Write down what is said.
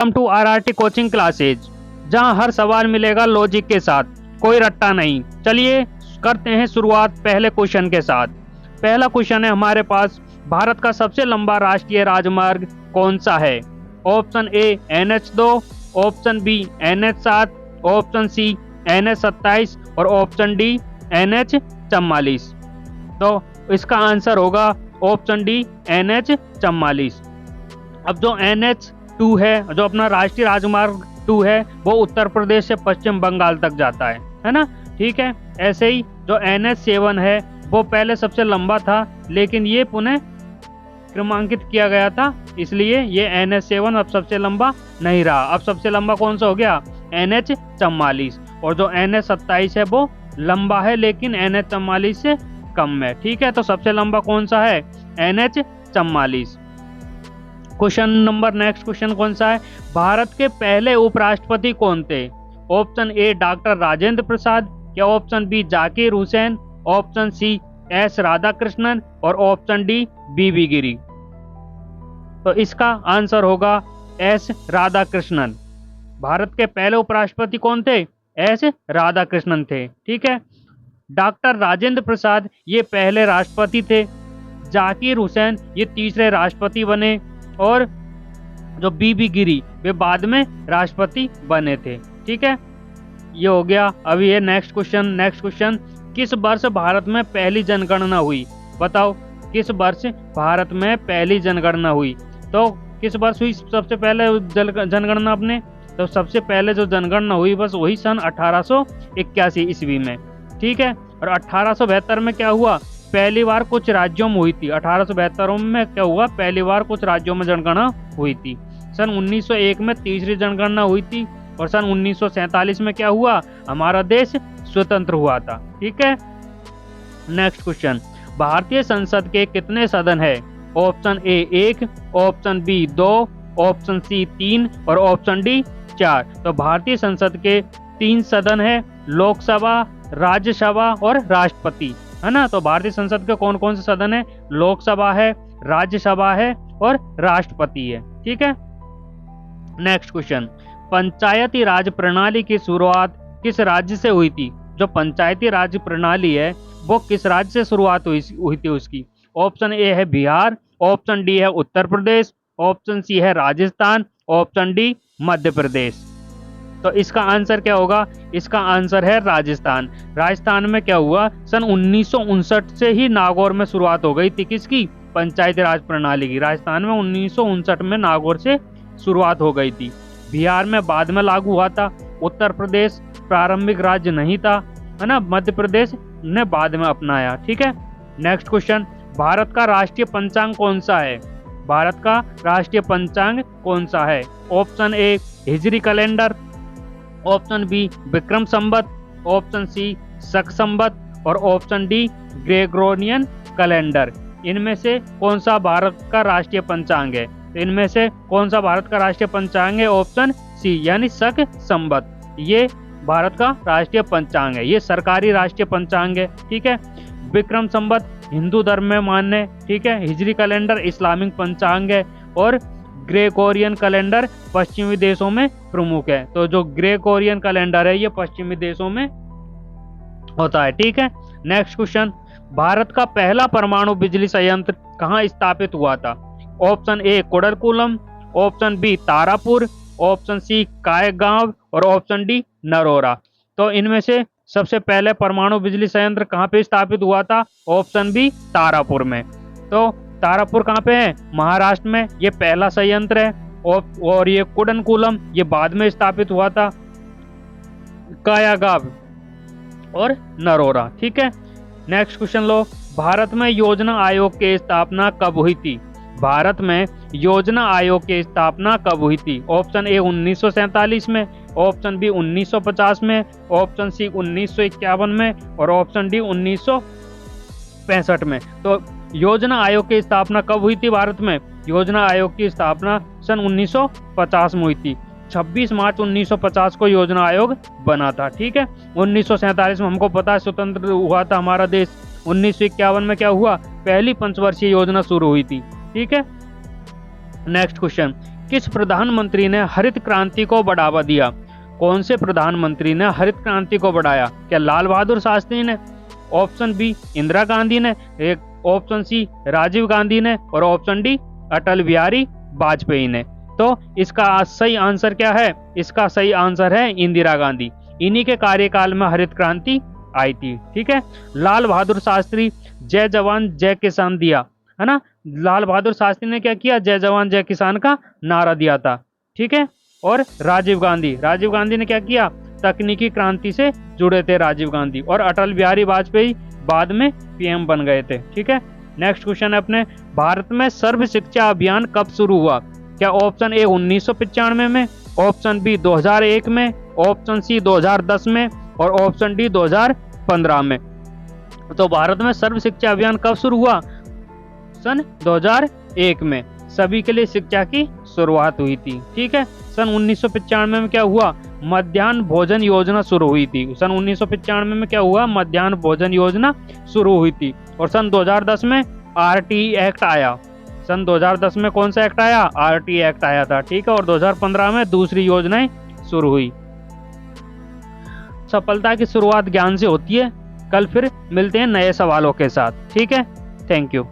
Welcome to RRT coaching classes, जहां हर सवाल मिलेगा लॉजिक के साथ, कोई रट्टा नहीं। चलिए करते हैं शुरुआत पहले क्वेश्चन के साथ। पहला क्वेश्चन है हमारे पास, भारत का सबसे लंबा राष्ट्रीय राजमार्ग कौन सा है? Option A NH2, option B NH7, option C NH27 और ऑप्शन डी NH44। तो इसका आंसर होगा ऑप्शन डी NH44। अब जो NH2 है, जो अपना राष्ट्रीय राजमार्ग 2 है, वो उत्तर प्रदेश से पश्चिम बंगाल तक जाता है ना। ठीक है, ऐसे ही जो NH7 है वो पहले सबसे लंबा था, लेकिन ये पुनः क्रमांकित किया गया था, इसलिए ये NH7 अब सबसे लंबा नहीं रहा। अब सबसे लंबा कौन सा हो गया? NH44। और जो NH27 है वो लंबा है, लेकिन NH44 से कम है। ठीक है, तो सबसे लंबा कौन सा है? NH44। Question number next question कौन सा है? भारत के पहले उपराष्ट्रपति कौन थे? Option A doctor Rajendra Prasad, या option B Zakir Hussain, option C S Radhakrishnan और ऑप्शन डी BB गिरी। तो इसका आंसर होगा S राधाकृष्णन। भारत के पहले उपराष्ट्रपति कौन थे? S राधाकृष्णन थे। ठीक है, डॉक्टर राजेंद्र प्रसाद ये पहले राष्ट्रपति थे, जाकिर हुसैन ये तीसरे राष्ट्रपति बने, और जो BB गिरी वे बाद में राष्ट्रपति बने थे। ठीक है, ये हो गया। अभी ये नेक्स्ट क्वेश्चन, किस वर्ष भारत में पहली जनगणना हुई? बताओ, किस वर्ष भारत में पहली जनगणना हुई? तो किस वर्ष हुई सबसे पहले जनगणना अपने? तो सबसे पहले जो जनगणना हुई बस वही सन 1881 ईस्वी में। ठीक है, और 1872 में क्या हुआ? पहली बार कुछ राज्यों में हुई थी। 1872 में क्या हुआ? पहली बार कुछ राज्यों में जनगणना हुई थी। सन 1901 में तीसरी जनगणना हुई थी, और सन 1947 में क्या हुआ? हमारा देश स्वतंत्र हुआ था। ठीक है, नेक्स्ट क्वेश्चन, भारतीय संसद के कितने सदन है? Option A 1, option B 2, option C 3 और ऑप्शन डी 4। तो भारतीय संसद के 3 सदन है, लोकसभा, राज्यसभा और राष्ट्रपति, है ना। तो भारतीय संसद के कौन कौन से सदन है? लोकसभा है, राज्यसभा है और राष्ट्रपति है। ठीक है, नेक्स्ट क्वेश्चन, पंचायती राज प्रणाली की शुरुआत किस राज्य से हुई थी? जो पंचायती राज प्रणाली है वो किस राज्य से शुरुआत हुई थी उसकी? ऑप्शन ए है बिहार, ऑप्शन डी है उत्तर प्रदेश, ऑप्शन सी है राजस्थान, ऑप्शन डी मध्य प्रदेश। तो इसका आंसर क्या होगा? इसका आंसर है राजस्थान। राजस्थान में क्या हुआ? सन 1959 से ही नागौर में शुरुआत हो गई थी किसकी? पंचायती राज प्रणाली की। राजस्थान में 1959 में नागौर से शुरुआत हो गई थी। बिहार में बाद में लागू हुआ था। उत्तर प्रदेश प्रारंभिक राज्य नहीं था, है ना। मध्य प्रदेश ने बाद में अपनाया। ठीक है, नेक्स्ट क्वेश्चन, भारत का राष्ट्रीय पंचांग कौन सा है? भारत का राष्ट्रीय पंचांग कौन सा है? Option A Hijri calendar, option B Vikram Samvat, option C Shaka Samvat और ऑप्शन डी ग्रेगोरियन कैलेंडर। इनमें से कौन सा भारत का राष्ट्रीय पंचांग है? इनमें से कौन सा भारत का राष्ट्रीय पंचांग है? ऑप्शन सी यानी शक संवत, ये भारत का राष्ट्रीय पंचांग है, ये सरकारी राष्ट्रीय पंचांग है। ठीक है, विक्रम संवत हिंदू धर्म में मान्य है। ठीक है, हिजरी कैलेंडर इस्लामिक पंचांग है, और ग्रेगोरियन कैलेंडर पश्चिमी देशों में प्रमुख है। तो जो ग्रेगोरियन कैलेंडर है ये पश्चिमी देशों में होता है। ठीक है, नेक्स्ट क्वेश्चन, भारत का पहला परमाणु बिजली संयंत्र कहाँ स्थापित हुआ था? Option A Kudankulam, option B Tarapur, option C Kaygaon और ऑप्शन डी नरोरा। तो इनमें से सबसे पहले परमाणु बिजली संयंत्र कहाँ पे स्थापित हुआ था? ऑप्शन बी तारापुर में। तो तारापुर कहाँ पे है? महाराष्ट्र में, ये पहला संयंत्र है। और ये कुडरकुलम ये बाद में स्थापित हुआ था, कायगांव और नरोरा। ठीक है, नेक्स्ट क्वेश्चन लो, भारत में योजना आयोग की स्थापना कब हुई थी? भारत में योजना आयोग की स्थापना कब हुई थी? ऑप्शन ए 1947 में, ऑप्शन बी 1950 में, ऑप्शन सी 1951 में और ऑप्शन डी 1965 में। तो योजना आयोग की स्थापना कब हुई थी भारत में? योजना आयोग की स्थापना सन 1950 में हुई थी। 26 मार्च 1950 को योजना आयोग बना था। ठीक है, 1947 में हमको पता है स्वतंत्र हुआ था हमारा देश। 1951 में क्या हुआ? पहली पंचवर्षीय योजना शुरू हुई थी। ठीक है, नेक्स्ट क्वेश्चन, किस प्रधानमंत्री ने हरित क्रांति को बढ़ावा दिया? कौन से प्रधानमंत्री ने हरित क्रांति को बढ़ाया? क्या लाल बहादुर शास्त्री ने, ऑप्शन बी इंदिरा गांधी ने, एक ऑप्शन सी राजीव गांधी ने और ऑप्शन डी अटल बिहारी वाजपेयी ने? तो इसका सही आंसर क्या है? इसका सही आंसर है इंदिरा गांधी। इन्हीं के कार्यकाल में हरित क्रांति आई थी। ठीक है, लाल बहादुर शास्त्री जय जवान जय किसान दिया, है ना। लाल बहादुर शास्त्री ने क्या किया? जय जवान जय किसान का नारा दिया था। ठीक है, और राजीव गांधी ने क्या किया? तकनीकी क्रांति से जुड़े थे राजीव गांधी। और अटल बिहारी वाजपेयी बाद में पीएम बन गए थे। ठीक है, नेक्स्ट क्वेश्चन है अपने, भारत में सर्व शिक्षा अभियान कब शुरू हुआ? क्या ऑप्शन ए 1995 में, ऑप्शन बी 2001 में, ऑप्शन सी 2010 में और ऑप्शन डी 2015 में? तो भारत में सर्व शिक्षा अभियान कब शुरू हुआ? सन 2001 में सभी के लिए शिक्षा की शुरुआत हुई थी। ठीक है, सन 1995 में क्या हुआ? मध्याह्न भोजन योजना शुरू हुई थी। सन 1995 में क्या हुआ? मध्याह्न भोजन योजना शुरू हुई थी। और सन 2010 में आरटीई एक्ट आया। सन 2010 में कौन सा एक्ट आया? आरटीई एक्ट आया था। ठीक है, और 2015 में दूसरी योजनाएं शुरू हुई। सफलता की शुरुआत ज्ञान से होती है। कल फिर मिलते हैं नए सवालों के साथ। ठीक है, थैंक यू।